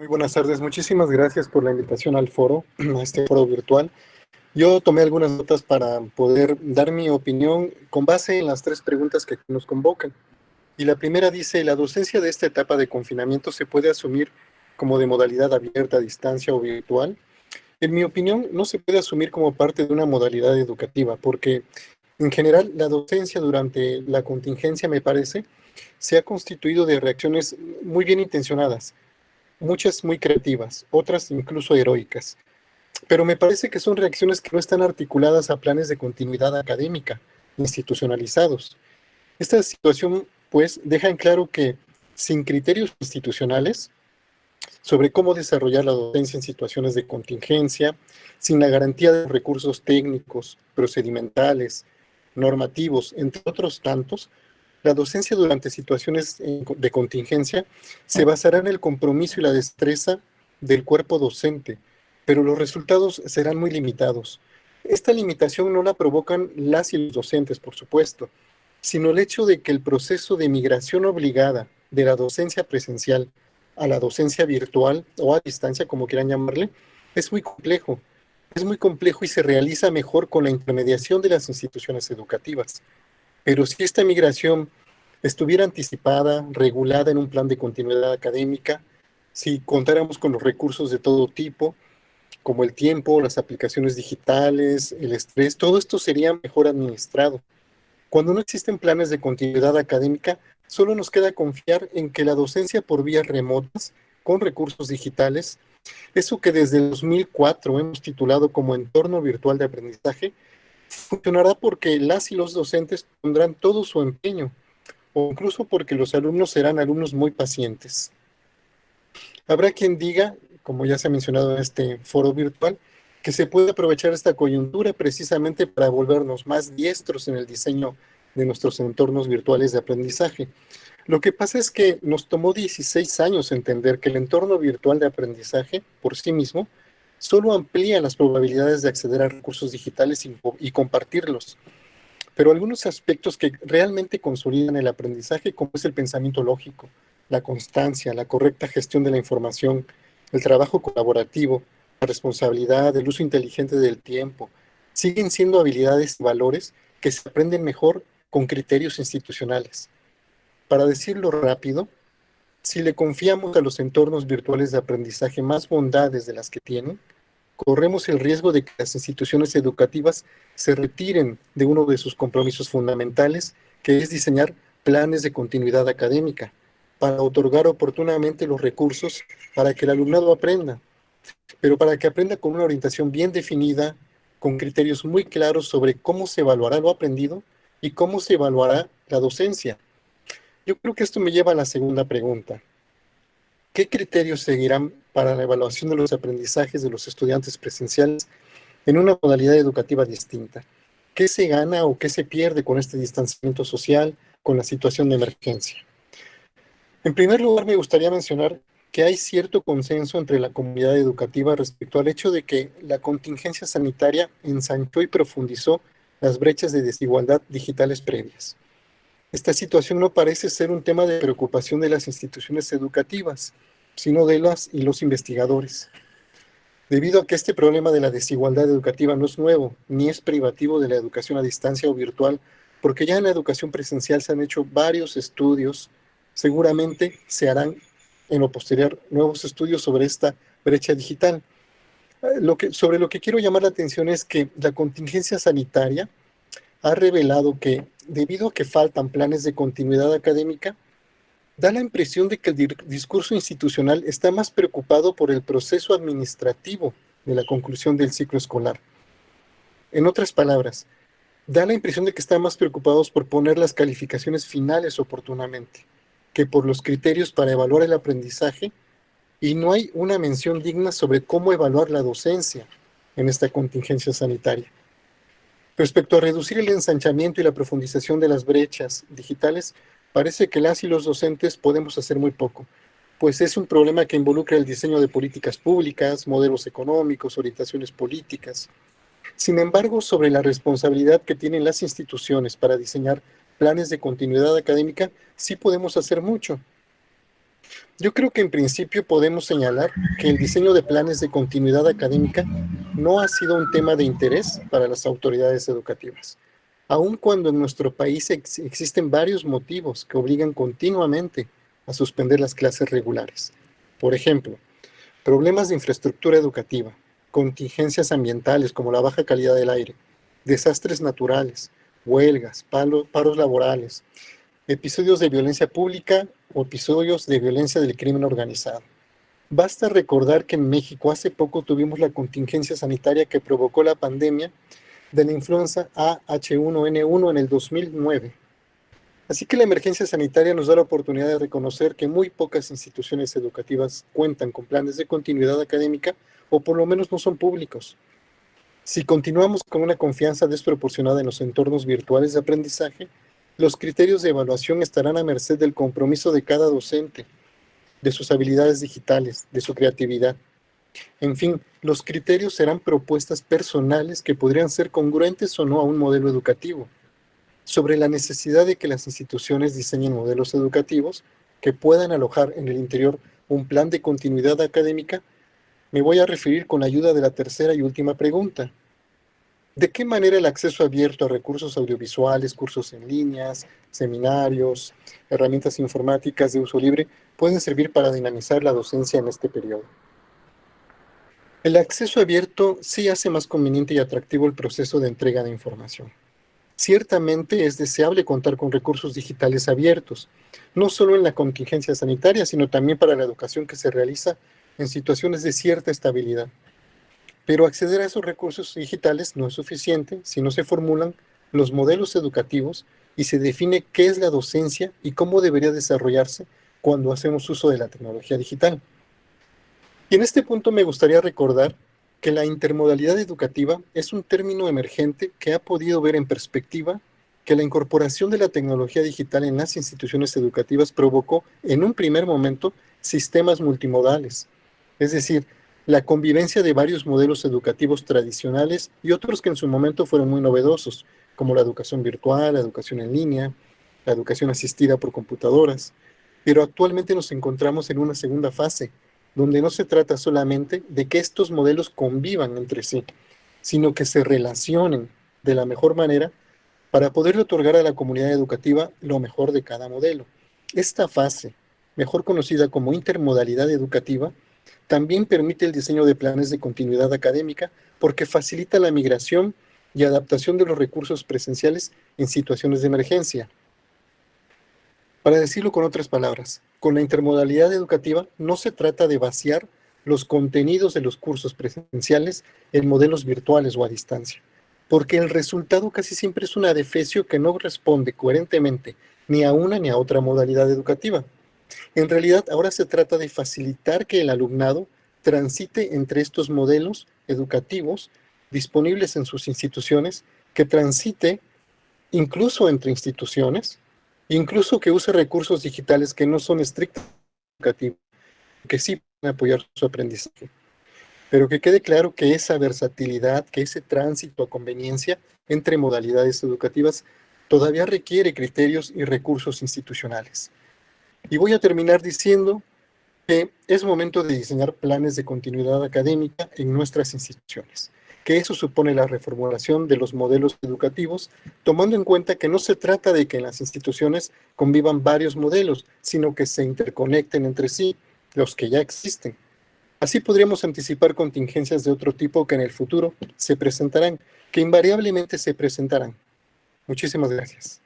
Muy buenas tardes, muchísimas gracias por la invitación al foro, a este foro virtual. Yo tomé algunas notas para poder dar mi opinión con base en las tres preguntas que nos convocan. Y la primera dice, ¿la docencia de esta etapa de confinamiento se puede asumir como de modalidad abierta, a distancia o virtual? En mi opinión, no se puede asumir como parte de una modalidad educativa, porque en general la docencia durante la contingencia, me parece, se ha constituido de reacciones muy bien intencionadas, muchas muy creativas, otras incluso heroicas, pero me parece que son reacciones que no están articuladas a planes de continuidad académica, institucionalizados. Esta situación, pues, deja en claro que sin criterios institucionales sobre cómo desarrollar la docencia en situaciones de contingencia, sin la garantía de recursos técnicos, procedimentales, normativos, entre otros tantos, la docencia durante situaciones de contingencia se basará en el compromiso y la destreza del cuerpo docente, pero los resultados serán muy limitados. Esta limitación no la provocan las y los docentes, por supuesto, sino el hecho de que el proceso de migración obligada de la docencia presencial a la docencia virtual o a distancia, como quieran llamarle, es muy complejo. Es muy complejo y se realiza mejor con la intermediación de las instituciones educativas. Pero si esta migración estuviera anticipada, regulada en un plan de continuidad académica, si contáramos con los recursos de todo tipo, como el tiempo, las aplicaciones digitales, el estrés, todo esto sería mejor administrado. Cuando no existen planes de continuidad académica, solo nos queda confiar en que la docencia por vías remotas, con recursos digitales, eso que desde el 2004 hemos titulado como entorno virtual de aprendizaje, funcionará porque las y los docentes pondrán todo su empeño, o incluso porque los alumnos serán alumnos muy pacientes. Habrá quien diga, como ya se ha mencionado en este foro virtual, que se puede aprovechar esta coyuntura precisamente para volvernos más diestros en el diseño de nuestros entornos virtuales de aprendizaje. Lo que pasa es que nos tomó 16 años entender que el entorno virtual de aprendizaje, por sí mismo, solo amplía las probabilidades de acceder a recursos digitales y compartirlos. Pero algunos aspectos que realmente consolidan el aprendizaje, como es el pensamiento lógico, la constancia, la correcta gestión de la información, el trabajo colaborativo, la responsabilidad, el uso inteligente del tiempo, siguen siendo habilidades y valores que se aprenden mejor con criterios institucionales. Para decirlo rápido, si le confiamos a los entornos virtuales de aprendizaje más bondades de las que tienen, corremos el riesgo de que las instituciones educativas se retiren de uno de sus compromisos fundamentales, que es diseñar planes de continuidad académica, para otorgar oportunamente los recursos para que el alumnado aprenda, pero para que aprenda con una orientación bien definida, con criterios muy claros sobre cómo se evaluará lo aprendido y cómo se evaluará la docencia. Yo creo que esto me lleva a la segunda pregunta. ¿Qué criterios seguirán para la evaluación de los aprendizajes de los estudiantes presenciales en una modalidad educativa distinta? ¿Qué se gana o qué se pierde con este distanciamiento social, con la situación de emergencia? En primer lugar, me gustaría mencionar que hay cierto consenso entre la comunidad educativa respecto al hecho de que la contingencia sanitaria ensanchó y profundizó las brechas de desigualdad digitales previas. Esta situación no parece ser un tema de preocupación de las instituciones educativas, sino de las y los investigadores. Debido a que este problema de la desigualdad educativa no es nuevo, ni es privativo de la educación a distancia o virtual, porque ya en la educación presencial se han hecho varios estudios, seguramente se harán en lo posterior nuevos estudios sobre esta brecha digital. Sobre lo que quiero llamar la atención es que la contingencia sanitaria ha revelado que, debido a que faltan planes de continuidad académica, da la impresión de que el discurso institucional está más preocupado por el proceso administrativo de la conclusión del ciclo escolar. En otras palabras, da la impresión de que están más preocupados por poner las calificaciones finales oportunamente, que por los criterios para evaluar el aprendizaje, y no hay una mención digna sobre cómo evaluar la docencia en esta contingencia sanitaria. Respecto a reducir el ensanchamiento y la profundización de las brechas digitales, parece que las y los docentes podemos hacer muy poco, pues es un problema que involucra el diseño de políticas públicas, modelos económicos, orientaciones políticas. Sin embargo, sobre la responsabilidad que tienen las instituciones para diseñar planes de continuidad académica, sí podemos hacer mucho. Yo creo que en principio podemos señalar que el diseño de planes de continuidad académica no ha sido un tema de interés para las autoridades educativas, aun cuando en nuestro país existen varios motivos que obligan continuamente a suspender las clases regulares. Por ejemplo, problemas de infraestructura educativa, contingencias ambientales como la baja calidad del aire, desastres naturales, huelgas, paros laborales, episodios de violencia pública o episodios de violencia del crimen organizado. Basta recordar que en México hace poco tuvimos la contingencia sanitaria que provocó la pandemia de la influenza AH1N1 en el 2009. Así que la emergencia sanitaria nos da la oportunidad de reconocer que muy pocas instituciones educativas cuentan con planes de continuidad académica o por lo menos no son públicos. Si continuamos con una confianza desproporcionada en los entornos virtuales de aprendizaje, los criterios de evaluación estarán a merced del compromiso de cada docente, de sus habilidades digitales, de su creatividad. En fin, los criterios serán propuestas personales que podrían ser congruentes o no a un modelo educativo. Sobre la necesidad de que las instituciones diseñen modelos educativos que puedan alojar en el interior un plan de continuidad académica, me voy a referir con la ayuda de la tercera y última pregunta. ¿De qué manera el acceso abierto a recursos audiovisuales, cursos en líneas, seminarios, herramientas informáticas de uso libre pueden servir para dinamizar la docencia en este periodo? El acceso abierto sí hace más conveniente y atractivo el proceso de entrega de información. Ciertamente es deseable contar con recursos digitales abiertos, no solo en la contingencia sanitaria, sino también para la educación que se realiza en situaciones de cierta estabilidad. Pero acceder a esos recursos digitales no es suficiente si no se formulan los modelos educativos y se define qué es la docencia y cómo debería desarrollarse cuando hacemos uso de la tecnología digital. Y en este punto me gustaría recordar que la intermodalidad educativa es un término emergente que ha podido ver en perspectiva que la incorporación de la tecnología digital en las instituciones educativas provocó en un primer momento sistemas multimodales, es decir, la convivencia de varios modelos educativos tradicionales y otros que en su momento fueron muy novedosos, como la educación virtual, la educación en línea, la educación asistida por computadoras. Pero actualmente nos encontramos en una segunda fase, donde no se trata solamente de que estos modelos convivan entre sí, sino que se relacionen de la mejor manera para poder otorgar a la comunidad educativa lo mejor de cada modelo. Esta fase, mejor conocida como intermodalidad educativa, también permite el diseño de planes de continuidad académica porque facilita la migración y adaptación de los recursos presenciales en situaciones de emergencia. Para decirlo con otras palabras, con la intermodalidad educativa no se trata de vaciar los contenidos de los cursos presenciales en modelos virtuales o a distancia, porque el resultado casi siempre es un adefesio que no responde coherentemente ni a una ni a otra modalidad educativa. En realidad, ahora se trata de facilitar que el alumnado transite entre estos modelos educativos disponibles en sus instituciones, que transite incluso entre instituciones, incluso que use recursos digitales que no son estrictamente educativos, que sí pueden apoyar su aprendizaje. Pero que quede claro que esa versatilidad, que ese tránsito a conveniencia entre modalidades educativas todavía requiere criterios y recursos institucionales. Y voy a terminar diciendo que es momento de diseñar planes de continuidad académica en nuestras instituciones, que eso supone la reformulación de los modelos educativos, tomando en cuenta que no se trata de que en las instituciones convivan varios modelos, sino que se interconecten entre sí los que ya existen. Así podríamos anticipar contingencias de otro tipo que en el futuro se presentarán, que invariablemente se presentarán. Muchísimas gracias.